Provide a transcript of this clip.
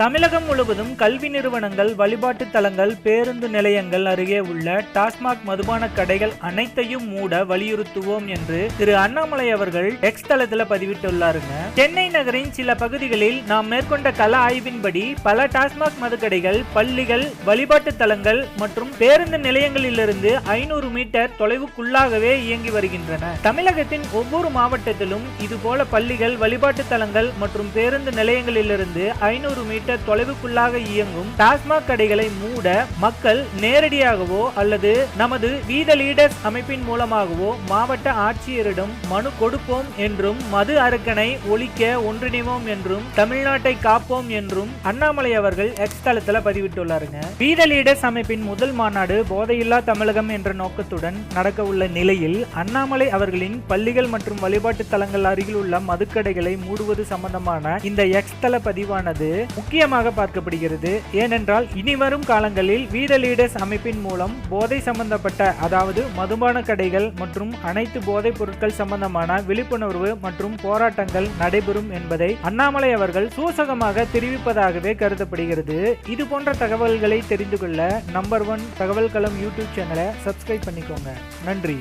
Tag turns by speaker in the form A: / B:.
A: தமிழகம் முழுவதும் கல்வி நிறுவனங்கள், வழிபாட்டு தலங்கள், பேருந்து நிலையங்கள் அருகே உள்ள டாஸ்மாக் மதுபான கடைகள் அனைத்தையும் மூட வலியுறுத்துவோம் என்று திரு அண்ணாமலை அவர்கள் எக்ஸ் தளத்தில் பதிவிட்டுள்ளாருங்க. சென்னை நகரின் சில பகுதிகளில் நாம் மேற்கொண்ட கள ஆய்வின்படி பல டாஸ்மாக் மதுக்கடைகள், பள்ளிகள், வழிபாட்டு தலங்கள் மற்றும் பேருந்து நிலையங்களிலிருந்து 500 மீட்டர் தொலைவுக்குள்ளாகவே இயங்கி வருகின்றன. தமிழகத்தின் ஒவ்வொரு மாவட்டத்திலும் இதுபோல பள்ளிகள், வழிபாட்டு தலங்கள் மற்றும் பேருந்து நிலையங்களிலிருந்து 500 மீட்டர் தொலைவுக்குள்ளாக இயங்கும் டாஸ்மாக் கடைகளை மூட மக்கள் நேரடியாகவோ அல்லது நமது வீத லீடர்ஸ் அமைப்பின் மூலமாகவோ மாவட்ட ஆட்சியரிடம் மனு கொடுப்போம் என்றும், மது அரக்கனை ஒழிக்க ஒன்றிணைவோம் என்றும், தமிழ்நாட்டை காப்போம் என்றும் அண்ணாமலை அவர்கள் எக்ஸ் தளத்தில் பதிவிட்டுள்ளாருங்க. வீத லீடர்ஸ் அமைப்பின் முதல் மாநாடு போதையில்லா தமிழகம் என்ற நோக்கத்துடன் நடக்க உள்ள நிலையில் அண்ணாமலை அவர்களின் பள்ளிகள் மற்றும் வழிபாட்டு தலங்கள் அருகில் உள்ள மதுக்கடைகளை மூடுவது சம்பந்தமான இந்த எக்ஸ் தள பதிவானது முக்கியமாக பார்க்கப்படுகிறது. ஏனென்றால் இனிவரும் காலங்களில் வீத லீடர்ஸ் அமைப்பின் மூலம் போதை சம்பந்தப்பட்ட, அதாவது மதுபான கடைகள் மற்றும் அனைத்து போதைப் பொருட்கள் சம்பந்தமான விழிப்புணர்வு மற்றும் போராட்டங்கள் நடைபெறும் என்பதை அண்ணாமலை அவர்கள் சூசகமாக தெரிவிப்பதாகவே கருதப்படுகிறது. இது போன்ற தகவல்களை தெரிந்து கொள்ள நம்பர் 1 தகவல் களம் யூடியூப் சேனலை சப்ஸ்கிரைப் பண்ணிக்கோங்க. நன்றி.